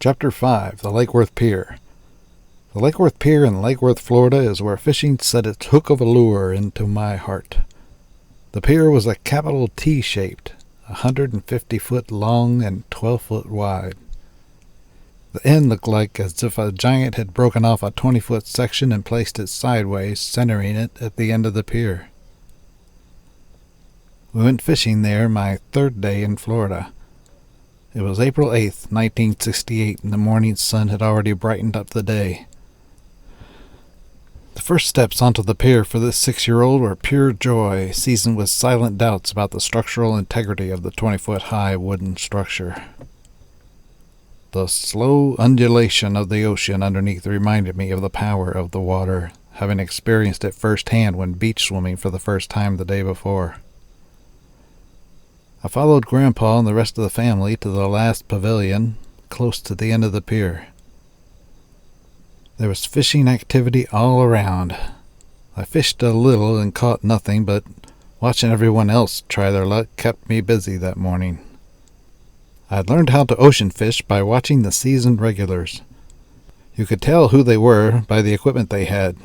Chapter 5, the Lake Worth Pier. The Lake Worth Pier in Lake Worth, Florida is where fishing set its hook of a lure into my heart. The pier was a capital T-shaped, 150 foot long and 12 foot wide. The end looked like as if a giant had broken off a 20-foot section and placed it sideways, centering it at the end of the pier. We went fishing there my third day in Florida. It was April 8th, 1968, and the morning sun had already brightened up the day. The first steps onto the pier for this 6-year-old were pure joy, seasoned with silent doubts about the structural integrity of the 20-foot-high wooden structure. The slow undulation of the ocean underneath reminded me of the power of the water, having experienced it firsthand when beach swimming for the first time the day before. I followed Grandpa and the rest of the family to the last pavilion, close to the end of the pier. There was fishing activity all around. I fished a little and caught nothing, but watching everyone else try their luck kept me busy that morning. I had learned how to ocean fish by watching the seasoned regulars. You could tell who they were by the equipment they had,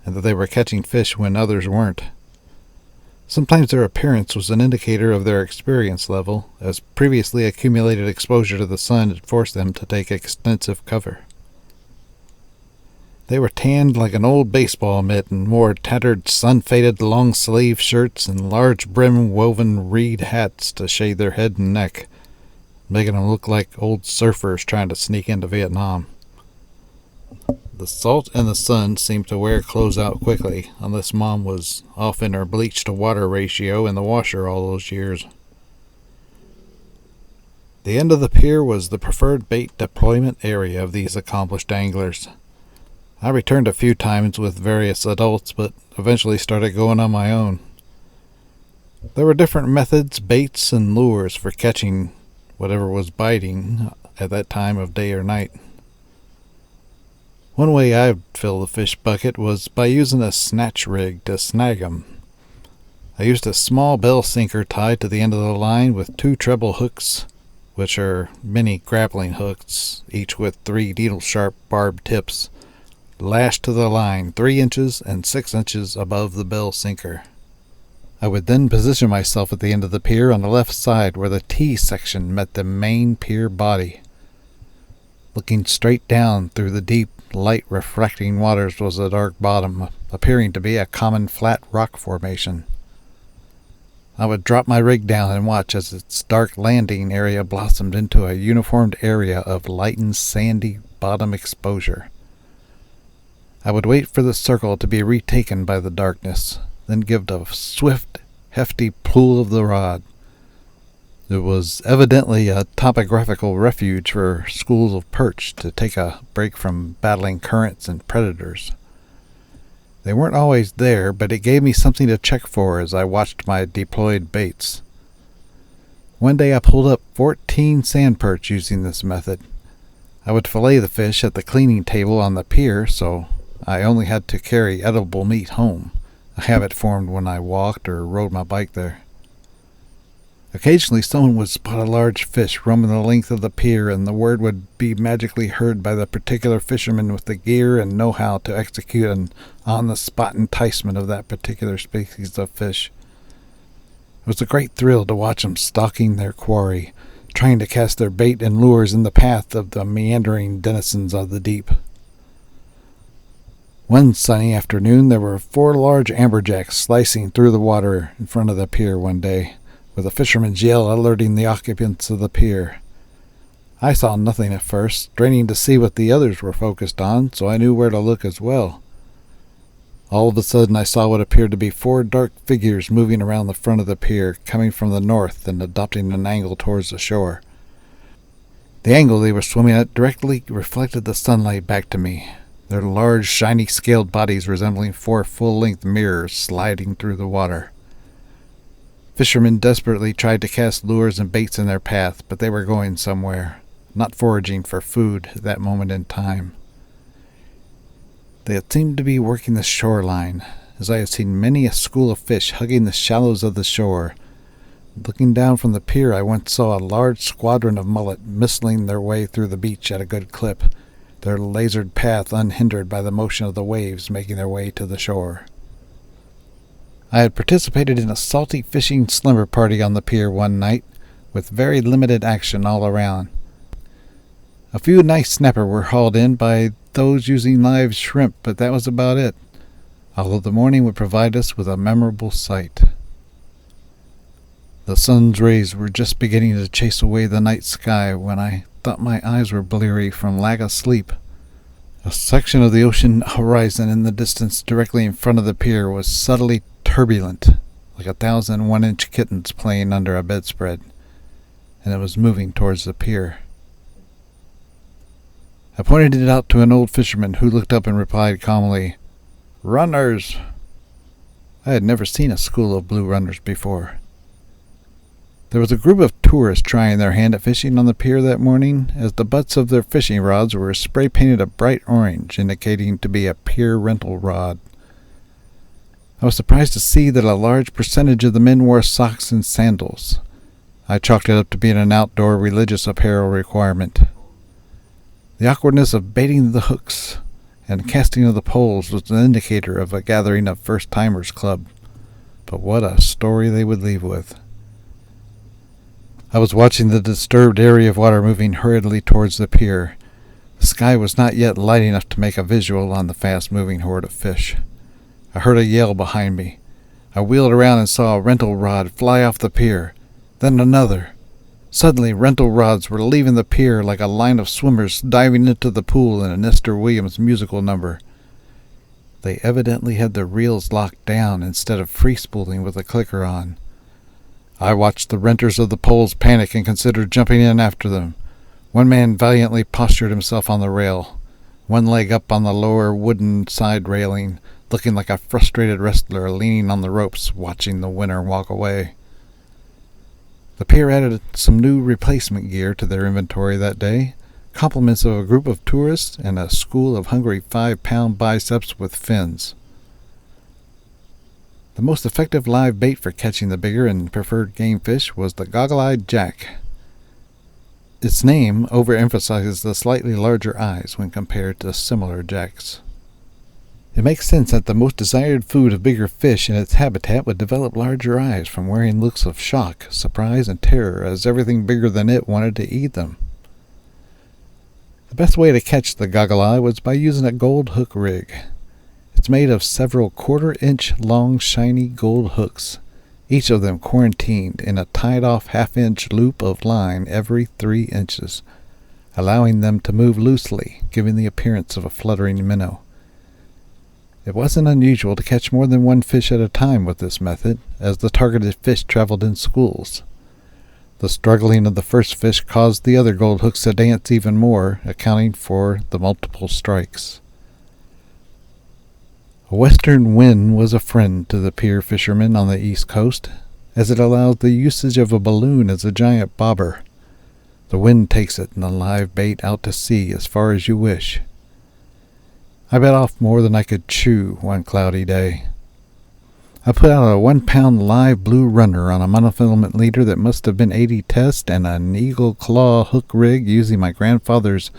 and that they were catching fish when others weren't. Sometimes their appearance was an indicator of their experience level, as previously accumulated exposure to the sun had forced them to take extensive cover. They were tanned like an old baseball mitt and wore tattered, sun-faded long-sleeve shirts and large brim-woven reed hats to shade their head and neck, making them look like old surfers trying to sneak into Vietnam. The salt and the sun seemed to wear clothes out quickly, unless Mom was off in her bleach-to-water ratio in the washer all those years. The end of the pier was the preferred bait deployment area of these accomplished anglers. I returned a few times with various adults, but eventually started going on my own. There were different methods, baits, and lures for catching whatever was biting at that time of day or night. One way I'd fill the fish bucket was by using a Snatch Rig to snag 'em. I used a small bell sinker tied to the end of the line with 2 treble hooks, which are mini grappling hooks, each with 3 needle-sharp barbed tips, lashed to the line 3 inches and 6 inches above the bell sinker. I would then position myself at the end of the pier on the left side where the T section met the main pier body. Looking straight down through the deep, light-reflecting waters was a dark bottom, appearing to be a common flat rock formation. I would drop my rig down and watch as its dark landing area blossomed into a uniformed area of lightened, sandy bottom exposure. I would wait for the circle to be retaken by the darkness, then give a swift, hefty pull of the rod. It was evidently a topographical refuge for schools of perch to take a break from battling currents and predators. They weren't always there, but it gave me something to check for as I watched my deployed baits. One day I pulled up 14 sand perch using this method. I would fillet the fish at the cleaning table on the pier, so I only had to carry edible meat home, a habit formed when I walked or rode my bike there. Occasionally someone would spot a large fish roaming the length of the pier, and the word would be magically heard by the particular fisherman with the gear and know-how to execute an on-the-spot enticement of that particular species of fish. It was a great thrill to watch them stalking their quarry, trying to cast their bait and lures in the path of the meandering denizens of the deep. One sunny afternoon there were 4 large amberjacks slicing through the water in front of the pier one day, with a fisherman's yell alerting the occupants of the pier. I saw nothing at first, straining to see what the others were focused on, so I knew where to look as well. All of a sudden I saw what appeared to be 4 dark figures moving around the front of the pier, coming from the north and adopting an angle towards the shore. The angle they were swimming at directly reflected the sunlight back to me, their large, shiny scaled bodies resembling 4 full-length mirrors sliding through the water. Fishermen desperately tried to cast lures and baits in their path, but they were going somewhere, not foraging for food at that moment in time. They had seemed to be working the shoreline, as I had seen many a school of fish hugging the shallows of the shore, Looking down from the pier, I once saw a large squadron of mullet missling their way through the beach at a good clip, their lasered path unhindered by the motion of the waves making their way to the shore. I had participated in a salty fishing slumber party on the pier one night, with very limited action all around. A few nice snapper were hauled in by those using live shrimp, but that was about it, although the morning would provide us with a memorable sight. The sun's rays were just beginning to chase away the night sky when I thought my eyes were bleary from lack of sleep. A section of the ocean horizon in the distance directly in front of the pier was subtly turbulent, like 1,000 one-inch kittens playing under a bedspread, and it was moving towards the pier. I pointed it out to an old fisherman who looked up and replied calmly, "Runners!" I had never seen a school of blue runners before. There was a group of tourists trying their hand at fishing on the pier that morning, as the butts of their fishing rods were spray-painted a bright orange, indicating to be a pier rental rod. I was surprised to see that a large percentage of the men wore socks and sandals. I chalked it up to being an outdoor religious apparel requirement. The awkwardness of baiting the hooks and casting of the poles was an indicator of a gathering of first-timers club. But what a story they would leave with. I was watching the disturbed area of water moving hurriedly towards the pier. The sky was not yet light enough to make a visual on the fast-moving horde of fish. I heard a yell behind me. I wheeled around and saw a rental rod fly off the pier, then another. Suddenly, rental rods were leaving the pier like a line of swimmers diving into the pool in a Nestor Williams musical number. They evidently had their reels locked down instead of free-spooling with the clicker on. I watched the renters of the poles panic and considered jumping in after them. One man valiantly postured himself on the rail, one leg up on the lower wooden side railing, looking like a frustrated wrestler leaning on the ropes, watching the winner walk away. The pier added some new replacement gear to their inventory that day, compliments of a group of tourists and a school of hungry 5-pound biceps with fins. The most effective live bait for catching the bigger and preferred game fish was the goggle-eyed jack. Its name overemphasizes the slightly larger eyes when compared to similar jacks. It makes sense that the most desired food of bigger fish in its habitat would develop larger eyes from wearing looks of shock, surprise, and terror as everything bigger than it wanted to eat them. The best way to catch the goggle-eye was by using a gold hook rig. It's made of several 1/4-inch long shiny gold hooks, each of them quarantined in a tied-off 1/2-inch loop of line every 3 inches, allowing them to move loosely, giving the appearance of a fluttering minnow. It wasn't unusual to catch more than one fish at a time with this method, as the targeted fish traveled in schools. The struggling of the first fish caused the other gold hooks to dance even more, accounting for the multiple strikes. A western wind was a friend to the pier fishermen on the East Coast, as it allows the usage of a balloon as a giant bobber. The wind takes it and the live bait out to sea as far as you wish. I bit off more than I could chew one cloudy day. I put out a 1-pound live blue runner on a monofilament leader that must have been 80 test and an eagle claw hook rig using my grandfather's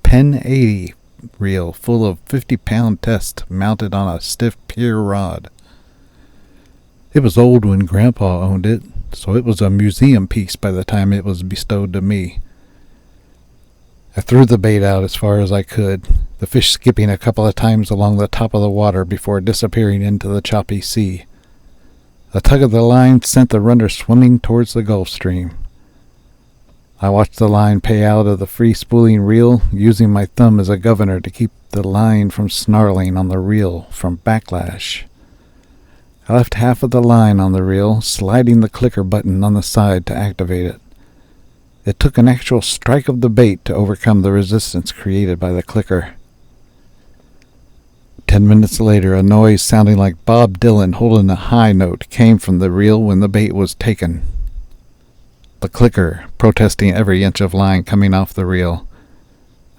Pen 80 reel full of 50-pound test mounted on a stiff pier rod. It was old when Grandpa owned it, so it was a museum piece by the time it was bestowed to me. I threw the bait out as far as I could, the fish skipping a couple of times along the top of the water before disappearing into the choppy sea. A tug of the line sent the runner swimming towards the Gulf Stream. I watched the line pay out of the free-spooling reel, using my thumb as a governor to keep the line from snarling on the reel from backlash. I left half of the line on the reel, sliding the clicker button on the side to activate it. It took an actual strike of the bait to overcome the resistance created by the clicker. 10 minutes later, a noise sounding like Bob Dylan holding a high note came from the reel when the bait was taken. The clicker, protesting every inch of line coming off the reel.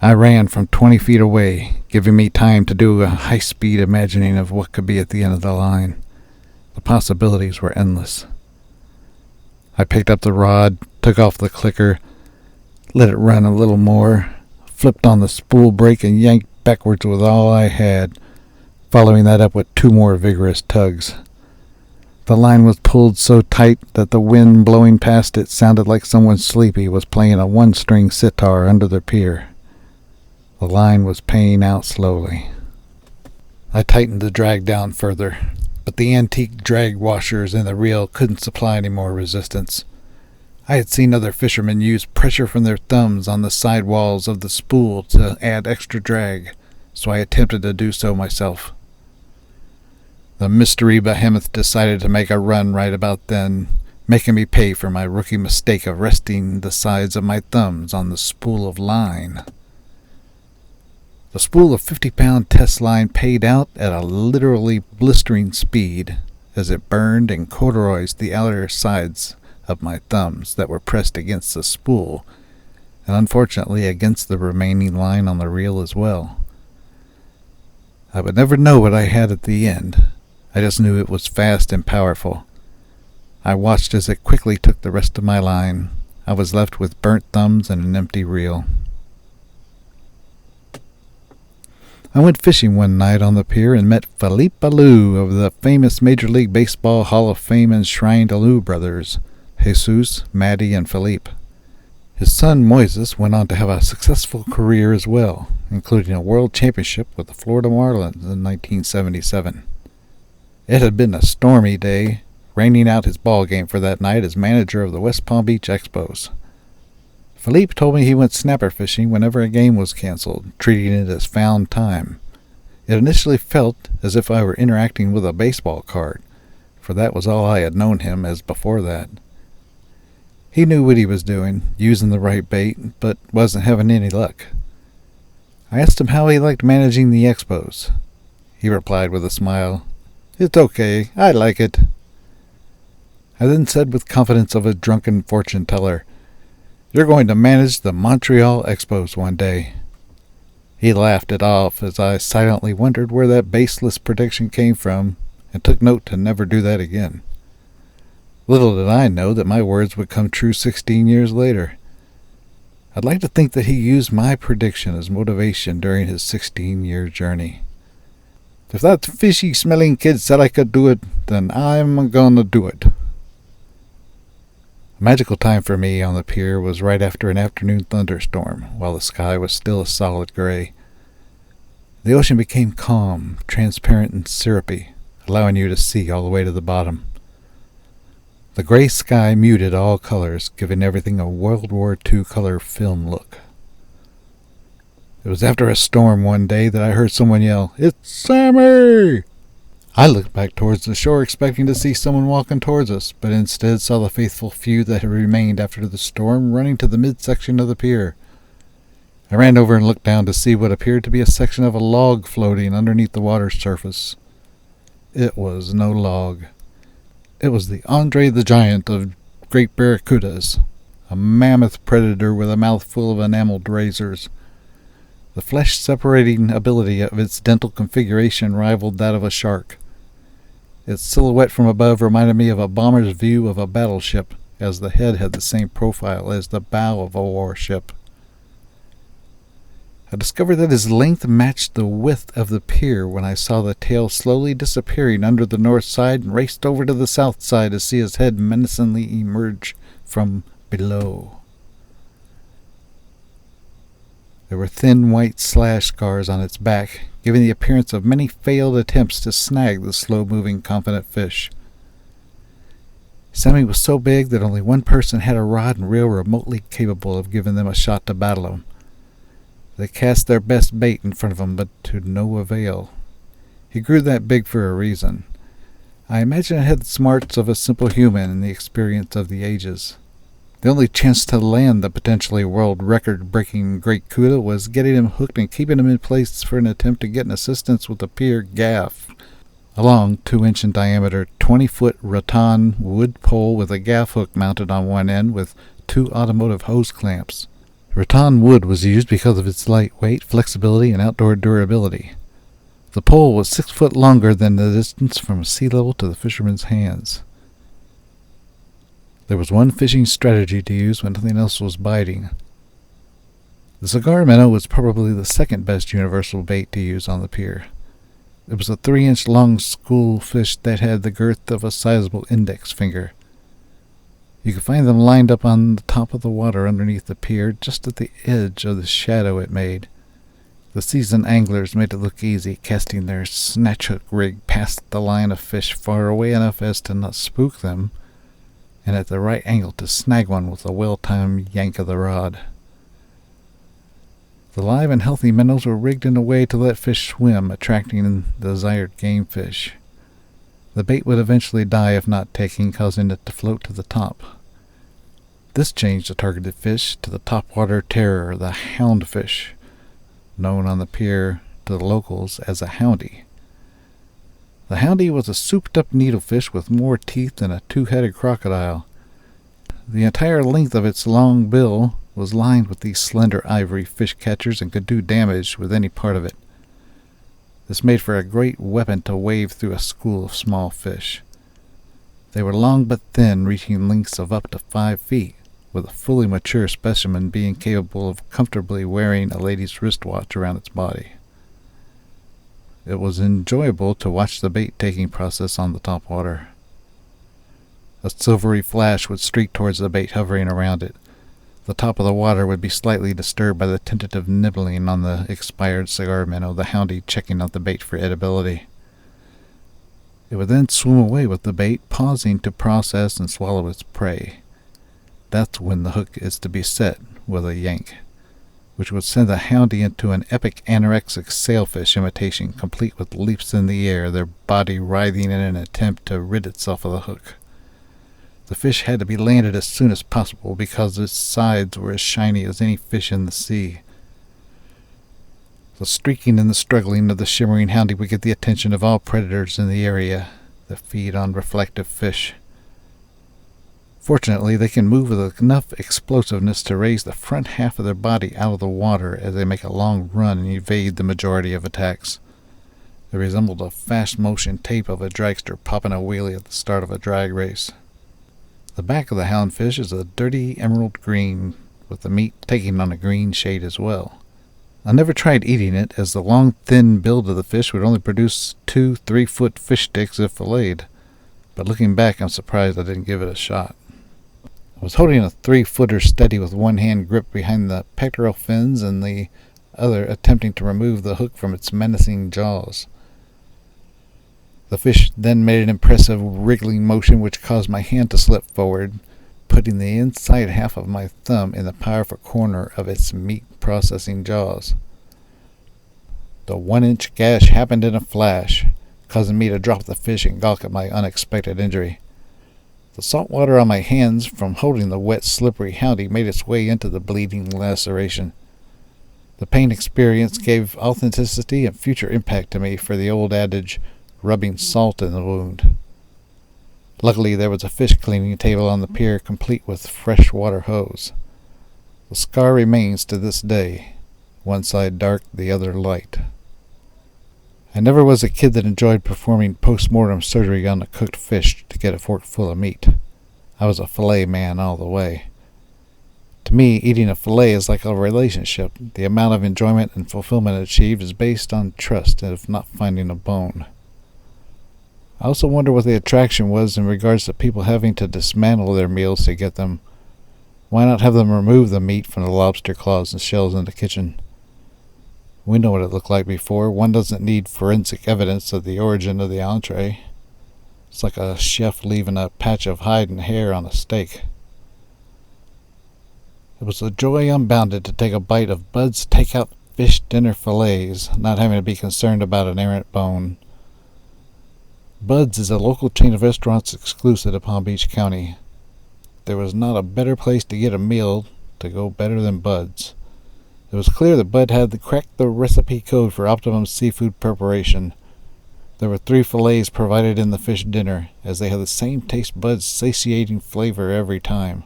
I ran from 20 feet away, giving me time to do a high-speed imagining of what could be at the end of the line. The possibilities were endless. I picked up the rod, took off the clicker, let it run a little more, flipped on the spool brake and yanked backwards with all I had, following that up with 2 more vigorous tugs. The line was pulled so tight that the wind blowing past it sounded like someone sleepy was playing a 1-string sitar under the pier. The line was paying out slowly. I tightened the drag down further, but the antique drag washers in the reel couldn't supply any more resistance. I had seen other fishermen use pressure from their thumbs on the side walls of the spool to add extra drag, so I attempted to do so myself. The mystery behemoth decided to make a run right about then, making me pay for my rookie mistake of resting the sides of my thumbs on the spool of line. The spool of 50-pound test line paid out at a literally blistering speed as it burned and corduroyed the outer sides of my thumbs that were pressed against the spool, and unfortunately against the remaining line on the reel as well. I would never know what I had at the end. I just knew it was fast and powerful. I watched as it quickly took the rest of my line. I was left with burnt thumbs and an empty reel. I went fishing one night on the pier and met Philippe Alou of the famous Major League Baseball Hall of Fame enshrined Alou brothers, Jesus, Matty, and Philippe. His son Moises went on to have a successful career as well, including a world championship with the Florida Marlins in 1977. It had been a stormy day, raining out his ball game for that night as manager of the West Palm Beach Expos. Philippe told me he went snapper fishing whenever a game was canceled, treating it as found time. It initially felt as if I were interacting with a baseball card, for that was all I had known him as before that. He knew what he was doing, using the right bait, but wasn't having any luck. I asked him how he liked managing the Expos. He replied with a smile, "It's okay, I like it." I then said with confidence of a drunken fortune-teller, "You're going to manage the Montreal Expos one day." He laughed it off as I silently wondered where that baseless prediction came from and took note to never do that again. Little did I know that my words would come true 16 years later. I'd like to think that he used my prediction as motivation during his 16-year journey. If that fishy-smelling kid said I could do it, then I'm gonna do it. A magical time for me on the pier was right after an afternoon thunderstorm, while the sky was still a solid gray. The ocean became calm, transparent, and syrupy, allowing you to see all the way to the bottom. The gray sky muted all colors, giving everything a World War II color film look. It was after a storm one day that I heard someone yell, "It's Sammy!" I looked back towards the shore expecting to see someone walking towards us, but instead saw the faithful few that had remained after the storm running to the midsection of the pier. I ran over and looked down to see what appeared to be a section of a log floating underneath the water's surface. It was no log. It was the Andre the Giant of great barracudas, a mammoth predator with a mouth full of enameled razors. The flesh-separating ability of its dental configuration rivaled that of a shark. Its silhouette from above reminded me of a bomber's view of a battleship, as the head had the same profile as the bow of a warship. I discovered that his length matched the width of the pier when I saw the tail slowly disappearing under the north side and raced over to the south side to see his head menacingly emerge from below. There were thin white slash scars on its back, giving the appearance of many failed attempts to snag the slow-moving, confident fish. Sammy was so big that only one person had a rod and reel remotely capable of giving them a shot to battle him. They cast their best bait in front of him, but to no avail. He grew that big for a reason. I imagine it had the smarts of a simple human and the experience of the ages. The only chance to land the potentially world record-breaking great cuda was getting him hooked and keeping him in place for an attempt to get an assistance with a pier gaff, a long 2-inch in diameter, 20-foot rattan wood pole with a gaff hook mounted on one end with 2 automotive hose clamps. Rattan wood was used because of its light weight, flexibility, and outdoor durability. The pole was 6 foot longer than the distance from sea level to the fisherman's hands. There was one fishing strategy to use when nothing else was biting. The cigar minnow was probably the second best universal bait to use on the pier. It was a 3-inch long school fish that had the girth of a sizable index finger. You could find them lined up on the top of the water underneath the pier, just at the edge of the shadow it made. The seasoned anglers made it look easy, casting their snatch hook rig past the line of fish far away enough as to not spook them, and at the right angle to snag one with a well-timed yank of the rod. The live and healthy minnows were rigged in a way to let fish swim, attracting the desired game fish. The bait would eventually die if not taken, causing it to float to the top. This changed the targeted fish to the topwater terror, the hound fish, known on the pier to the locals as a houndy. The houndy was a souped-up needlefish with more teeth than a 2-headed crocodile. The entire length of its long bill was lined with these slender ivory fish catchers and could do damage with any part of it. This made for a great weapon to wave through a school of small fish. They were long but thin, reaching lengths of up to 5 feet, with a fully mature specimen being capable of comfortably wearing a lady's wristwatch around its body. It was enjoyable to watch the bait-taking process on the topwater. A silvery flash would streak towards the bait hovering around it. The top of the water would be slightly disturbed by the tentative nibbling on the expired cigar minnow, the houndy checking out the bait for edibility. It would then swim away with the bait, pausing to process and swallow its prey. That's when the hook is to be set with a yank, which would send the houndy into an epic anorexic sailfish imitation, complete with leaps in the air, their body writhing in an attempt to rid itself of the hook. The fish had to be landed as soon as possible because its sides were as shiny as any fish in the sea. The streaking and the struggling of the shimmering houndy would get the attention of all predators in the area that feed on reflective fish. Fortunately, they can move with enough explosiveness to raise the front half of their body out of the water as they make a long run and evade the majority of attacks. They resembled a fast-motion tape of a dragster popping a wheelie at the start of a drag race. The back of the houndfish is a dirty emerald green, with the meat taking on a green shade as well. I never tried eating it, as the long, thin build of the fish would only produce 2 3-foot fish sticks if filleted, but looking back, I'm surprised I didn't give it a shot. I was holding a 3-footer steady with one hand gripped behind the pectoral fins and the other attempting to remove the hook from its menacing jaws. The fish then made an impressive wriggling motion which caused my hand to slip forward, putting the inside half of my thumb in the powerful corner of its meat-processing jaws. The 1-inch gash happened in a flash, causing me to drop the fish and gawk at my unexpected injury. The salt water on my hands from holding the wet, slippery houndy made its way into the bleeding laceration. The pain experience gave authenticity and future impact to me for the old adage, rubbing salt in the wound. Luckily, there was a fish cleaning table on the pier complete with fresh water hose. The scar remains to this day, one side dark, the other light. I never was a kid that enjoyed performing post-mortem surgery on a cooked fish to get a fork full of meat. I was a fillet man all the way. To me, eating a fillet is like a relationship. The amount of enjoyment and fulfillment achieved is based on trust, if not finding a bone. I also wonder what the attraction was in regards to people having to dismantle their meals to get them. Why not have them remove the meat from the lobster claws and shells in the kitchen? We know what it looked like before. One doesn't need forensic evidence of the origin of the entree. It's like a chef leaving a patch of hide and hair on a steak. It was a joy unbounded to take a bite of Bud's takeout fish dinner fillets, not having to be concerned about an errant bone. Bud's is a local chain of restaurants exclusive to Palm Beach County. There was not a better place to get a meal to go better than Bud's. It was clear that Bud had cracked the recipe code for optimum seafood preparation. There were 3 fillets provided in the fish dinner, as they had the same taste Bud's satiating flavor every time.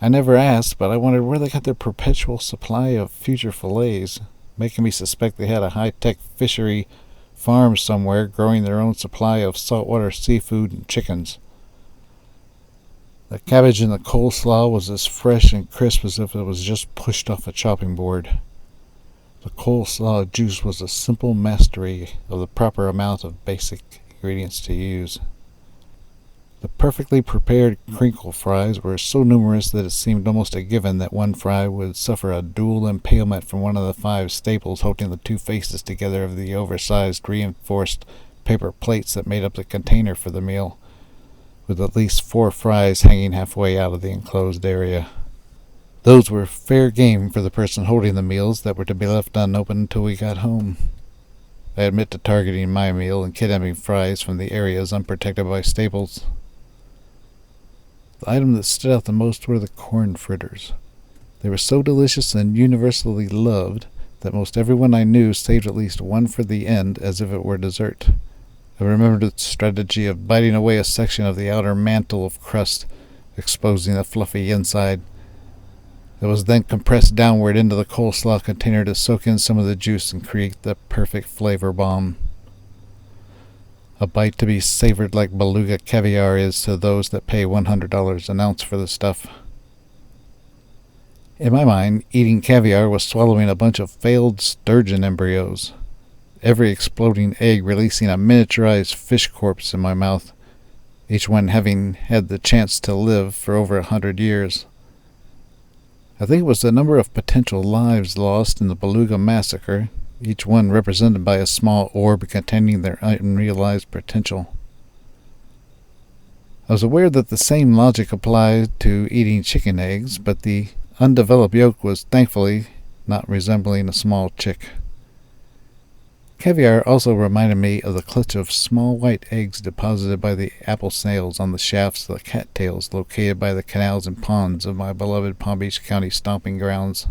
I never asked, but I wondered where they got their perpetual supply of future fillets, making me suspect they had a high-tech fishery farm somewhere growing their own supply of saltwater seafood and chickens. The cabbage in the coleslaw was as fresh and crisp as if it was just pushed off a chopping board. The coleslaw juice was a simple mastery of the proper amount of basic ingredients to use. The perfectly prepared crinkle fries were so numerous that it seemed almost a given that one fry would suffer a dual impalement from one of the 5 staples holding the 2 faces together of the oversized reinforced paper plates that made up the container for the meal, with at least 4 fries hanging halfway out of the enclosed area. Those were fair game for the person holding the meals that were to be left unopened until we got home. I admit to targeting my meal and kidnapping fries from the areas unprotected by staples. The item that stood out the most were the corn fritters. They were so delicious and universally loved that most everyone I knew saved at least one for the end as if it were dessert. I remembered the strategy of biting away a section of the outer mantle of crust, exposing the fluffy inside. It was then compressed downward into the coleslaw container to soak in some of the juice and create the perfect flavor bomb. A bite to be savored like beluga caviar is to those that pay $100 an ounce for the stuff. In my mind, eating caviar was swallowing a bunch of failed sturgeon embryos, every exploding egg releasing a miniaturized fish corpse in my mouth, each one having had the chance to live for over 100 years. I think it was the number of potential lives lost in the beluga massacre, each one represented by a small orb containing their unrealized potential. I was aware that the same logic applied to eating chicken eggs, but the undeveloped yolk was thankfully not resembling a small chick. Caviar also reminded me of the clutch of small white eggs deposited by the apple snails on the shafts of the cattails located by the canals and ponds of my beloved Palm Beach County stomping grounds.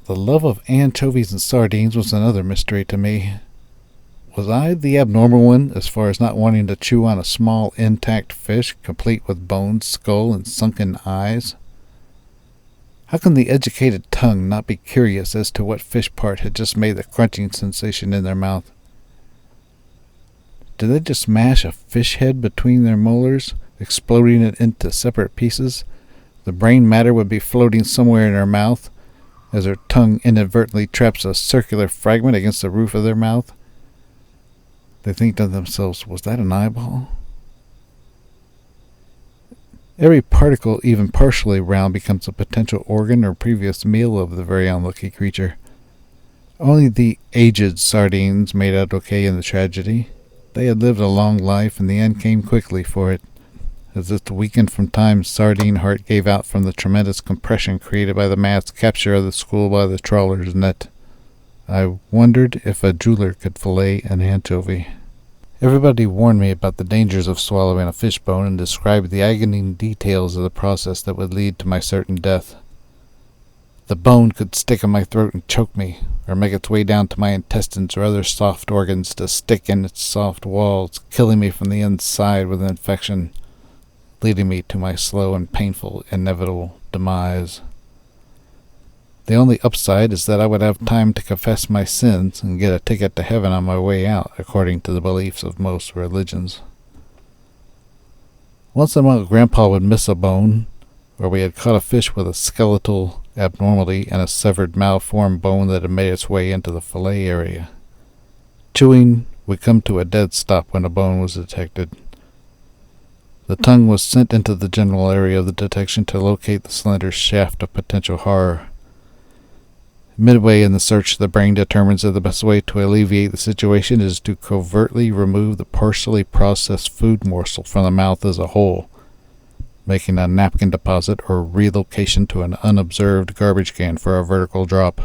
The love of anchovies and sardines was another mystery to me. Was I the abnormal one as far as not wanting to chew on a small intact fish, complete with bones, skull, and sunken eyes? How can the educated tongue not be curious as to what fish part had just made the crunching sensation in their mouth? Did they just mash a fish head between their molars, exploding it into separate pieces? The brain matter would be floating somewhere in their mouth, as their tongue inadvertently traps a circular fragment against the roof of their mouth. They think to themselves, was that an eyeball? Every particle, even partially round, becomes a potential organ or previous meal of the very unlucky creature. Only the aged sardines made out okay in the tragedy. They had lived a long life, and the end came quickly for it. As if weakened from time, sardine heart gave out from the tremendous compression created by the mass capture of the school by the trawler's net. I wondered if a jeweler could fillet an anchovy. Everybody warned me about the dangers of swallowing a fish bone and described the agony details of the process that would lead to my certain death. The bone could stick in my throat and choke me, or make its way down to my intestines or other soft organs to stick in its soft walls, killing me from the inside with infection, leading me to my slow and painful, inevitable demise. The only upside is that I would have time to confess my sins and get a ticket to heaven on my way out, according to the beliefs of most religions. Once in a while, Grandpa would miss a bone, or we had caught a fish with a skeletal abnormality and a severed malformed bone that had made its way into the fillet area. Chewing would come to a dead stop when a bone was detected. The tongue was sent into the general area of the detection to locate the slender shaft of potential horror. Midway in the search, the brain determines that the best way to alleviate the situation is to covertly remove the partially processed food morsel from the mouth as a whole, making a napkin deposit or relocation to an unobserved garbage can for a vertical drop.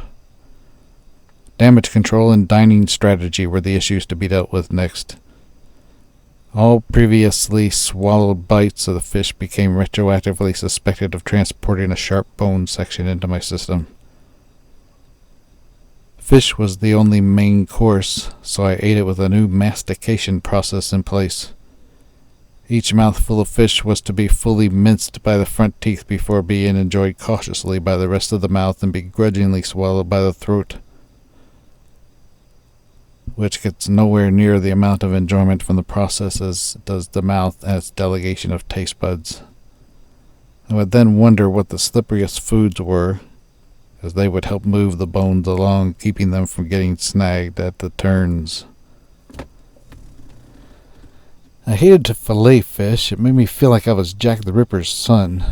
Damage control and dining strategy were the issues to be dealt with next. All previously swallowed bites of the fish became retroactively suspected of transporting a sharp bone section into my system. Fish was the only main course, so I ate it with a new mastication process in place. Each mouthful of fish was to be fully minced by the front teeth before being enjoyed cautiously by the rest of the mouth and begrudgingly swallowed by the throat. which gets nowhere near the amount of enjoyment from the process as does the mouth and its delegation of taste buds. I would then wonder what the slipperiest foods were, as they would help move the bones along, keeping them from getting snagged at the turns. I hated to fillet fish. It made me feel like I was Jack the Ripper's son.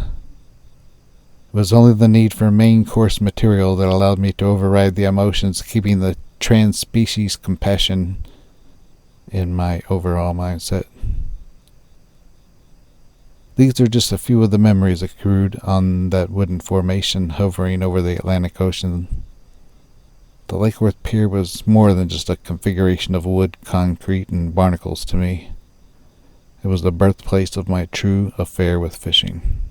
It was only the need for main course material that allowed me to override the emotions, keeping the trans-species compassion in my overall mindset. These are just a few of the memories accrued on that wooden formation hovering over the Atlantic Ocean. The Lake Worth Pier was more than just a configuration of wood, concrete, and barnacles to me. It was the birthplace of my true affair with fishing.